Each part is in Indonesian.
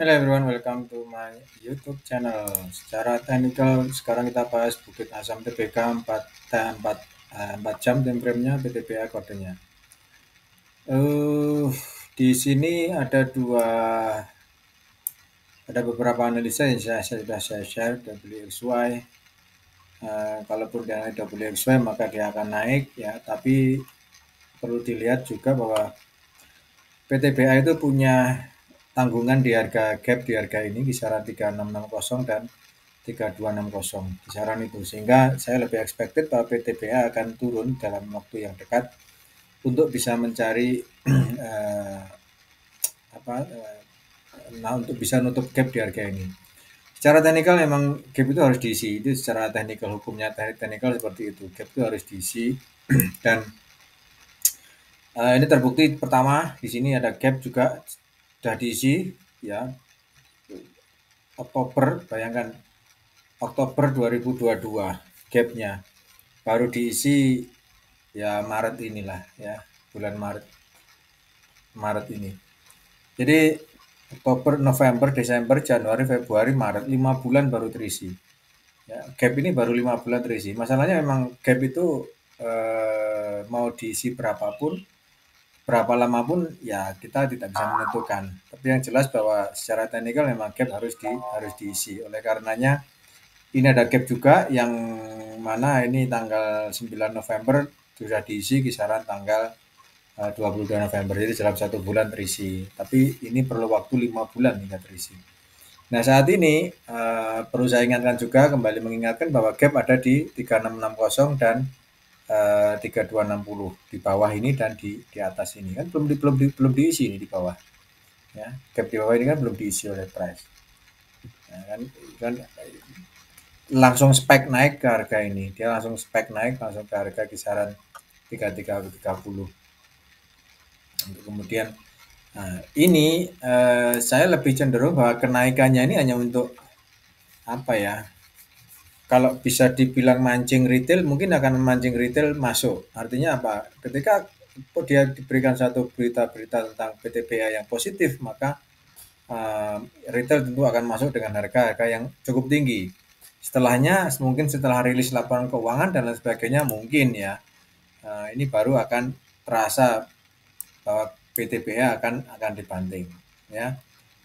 Hello everyone, welcome to my YouTube channel. Secara teknikal sekarang kita bahas Bukit Asam TBK 4 jam time frame-nya PTBA kodenya. Di sini ada beberapa analisa yang sudah saya share WXY. Kalaupun dia naik WXY maka dia akan naik ya, tapi perlu dilihat juga bahwa PTBA itu punya tanggungan di harga gap di harga ini kisaran 3660 dan 3260 kisaran itu, sehingga saya lebih expected bahwa PTBA akan turun dalam waktu yang dekat untuk bisa mencari eh, apa nah untuk bisa nutup gap di harga ini. Secara teknikal memang gap itu harus diisi, itu secara teknikal, hukumnya teknikal seperti itu, gap itu harus diisi. Dan ini terbukti pertama di sini ada gap juga sudah diisi ya, Oktober, bayangkan Oktober 2022 gapnya baru diisi ya Maret inilah ya, bulan Maret Maret ini. Jadi Oktober, November, Desember, Januari, Februari, Maret, 5 bulan baru terisi. Ya, gap ini baru 5 bulan terisi. Masalahnya memang gap itu mau diisi berapapun, berapa lama pun ya kita tidak bisa menentukan. Tapi yang jelas bahwa secara teknikal memang gap harus diisi. Oleh karenanya ini ada gap juga yang mana ini tanggal 9 November sudah diisi kisaran tanggal 22 November. Jadi dalam 1 bulan terisi. Tapi ini perlu waktu 5 bulan hingga terisi. Nah saat ini perlu saya ingatkan juga, kembali mengingatkan bahwa gap ada di 3660 dan 3260 di bawah ini dan di atas ini kan belum diisi ini di bawah. Ya, gap di bawah ini kan belum diisi oleh price. Nah, kan langsung spek naik ke harga ini. Dia langsung spek naik langsung ke harga kisaran 3330. Untuk kemudian ini saya lebih cenderung bahwa kenaikannya ini hanya untuk apa ya? Kalau bisa dibilang mancing retail, mungkin akan mancing retail masuk. Artinya apa? Ketika dia diberikan satu berita-berita tentang PTBA yang positif, maka retail tentu akan masuk dengan harga-harga yang cukup tinggi. Setelahnya, mungkin setelah rilis laporan keuangan dan lain sebagainya, mungkin ya, ini baru akan terasa bahwa PTBA akan dibanting. Ya,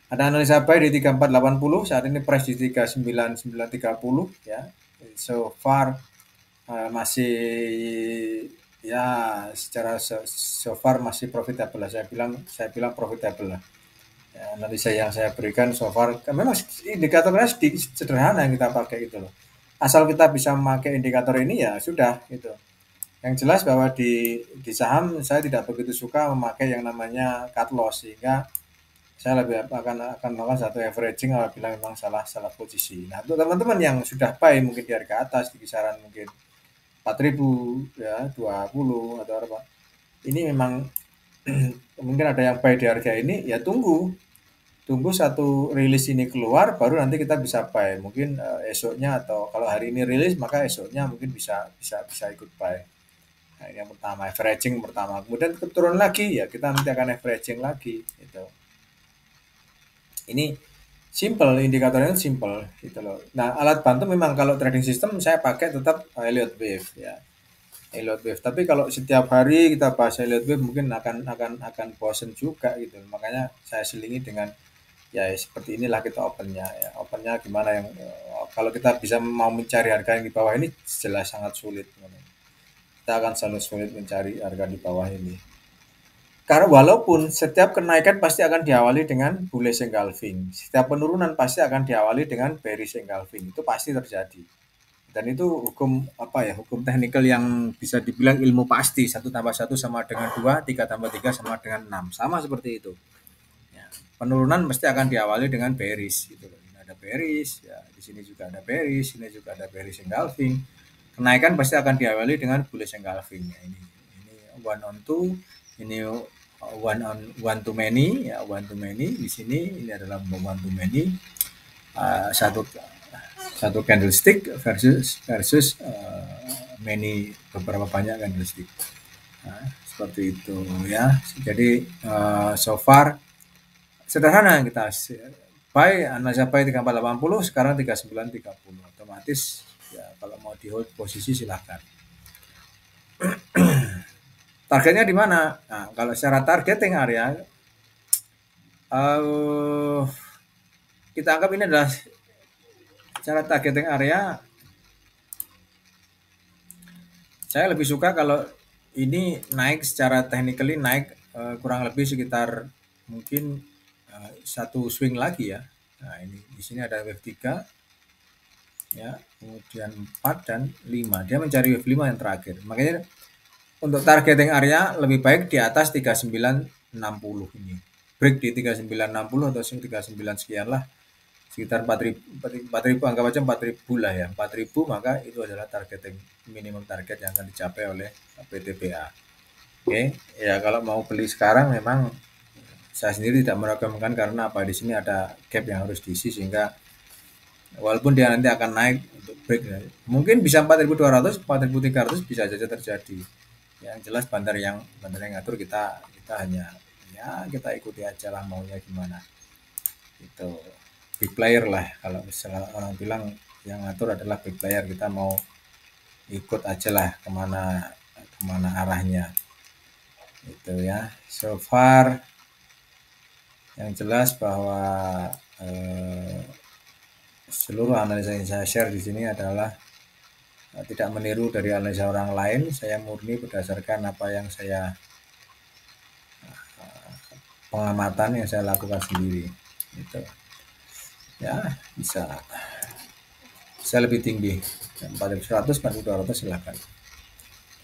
ada analisa buy di 3480, saat ini price di 39930 ya. So far masih ya secara so far masih profitable lah. Saya bilang profitable lah. Ya, analisa yang saya berikan so far memang indikatornya sedikit sederhana yang kita pakai itu loh. Asal kita bisa memakai indikator ini ya sudah gitu. Yang jelas bahwa di saham saya tidak begitu suka memakai yang namanya cut loss, sehingga saya lebih akan melakukan satu averaging apabila memang salah posisi. Nah, untuk teman-teman yang sudah buy mungkin di harga atas di kisaran mungkin 4.000 ya, 20 atau apa. Ini memang mungkin ada yang buy di harga ini, ya tunggu satu rilis ini keluar baru nanti kita bisa buy. Mungkin esoknya, atau kalau hari ini rilis maka esoknya mungkin bisa ikut buy. Nah, ini yang pertama, averaging pertama. Kemudian turun lagi ya kita nanti akan averaging lagi gitu. Ini simple, indikatornya simple gitu loh. Nah, alat bantu memang kalau trading system saya pakai tetap Elliott Wave ya. Elliott Wave. Tapi kalau setiap hari kita bahas Elliott Wave mungkin akan bosen juga gitu. Makanya saya selingi dengan ya seperti inilah kita opennya ya. Opennya gimana yang kalau kita bisa mau mencari harga yang di bawah ini jelas sangat sulit. Kita akan selalu sulit mencari harga di bawah ini. Karena walaupun setiap kenaikan pasti akan diawali dengan bullish engulfing, setiap penurunan pasti akan diawali dengan bearish engulfing, itu pasti terjadi. Dan itu hukum apa ya? Hukum teknikal yang bisa dibilang ilmu pasti. 1 tambah 1 sama dengan 2, 3 tambah 3 sama dengan 6. Sama seperti itu. Ya. Penurunan pasti akan diawali dengan bearish gitu loh. Ini ada bearish, ya di sini juga ada bearish, ini juga ada bearish engulfing. Kenaikan pasti akan diawali dengan bullish engulfing. Ya, ini one on two, ini one to many ya, one to many di sini ini adalah one to many, satu satu candlestick versus many, beberapa banyak candlestick. Nah, seperti itu ya. Jadi so far sederhana, kita analisa buy 3480, sekarang 3930. Otomatis ya kalau mau di hold posisi silahkan. Targetnya di mana? Nah, kalau secara targeting area, kita anggap ini adalah secara targeting area. Saya lebih suka kalau ini naik secara technically naik kurang lebih sekitar mungkin satu swing lagi ya. Nah, ini di sini ada wave 3 ya, kemudian 4 dan 5. Dia mencari wave 5 yang terakhir. Makanya untuk targeting area lebih baik di atas 3960 ini. Break di 3960 atau 39 sekian lah. Sekitar 4.000, anggap aja 4.000 lah ya. 4.000 maka itu adalah targeting minimum target yang akan dicapai oleh PTBA. Oke, ya kalau mau beli sekarang memang saya sendiri tidak merekomendasikan karena apa, di sini ada gap yang harus diisi sehingga walaupun dia nanti akan naik untuk break mungkin bisa 4.200, 4.300 bisa saja terjadi. Yang jelas bandar yang ngatur kita hanya ya kita ikuti aja lah maunya gimana. Itu big player lah, kalau misalnya orang bilang yang ngatur adalah big player, kita mau ikut aja lah kemana arahnya itu ya. So far yang jelas bahwa seluruh analisa yang saya share di sini adalah tidak meniru dari analisa orang lain. Saya murni berdasarkan apa yang saya pengamatan yang saya lakukan sendiri gitu ya. Bisa lebih tinggi 4.100, 4.200 silakan.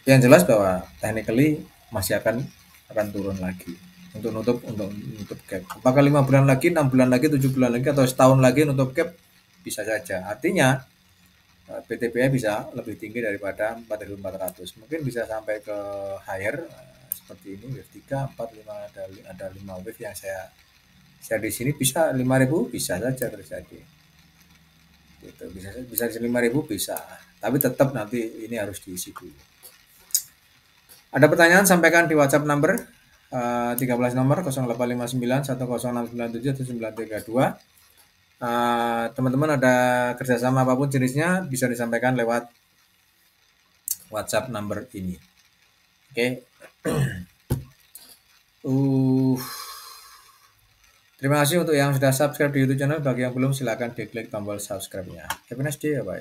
Yang jelas bahwa technically masih akan turun lagi untuk nutup gap. Apakah 5 bulan lagi, 6 bulan lagi, 7 bulan lagi, atau setahun lagi nutup gap, bisa saja. Artinya PTBA bisa lebih tinggi daripada 4.400. Mungkin bisa sampai ke higher seperti ini, wave 3, 4, 5, ada 5 wave yang saya share di sini. Bisa 5.000, bisa saja terjadi. Gitu. Bisa 5.000 bisa. Tapi tetap nanti ini harus diisi dulu. Ada pertanyaan sampaikan di WhatsApp number 13 nomor 0859 10697 1932. Teman-teman ada kerjasama apapun jenisnya bisa disampaikan lewat WhatsApp number ini. Oke. Terima kasih untuk yang sudah subscribe di YouTube channel. Bagi yang belum, silahkan diklik tombol subscribe-nya. Have a nice day ya, bye.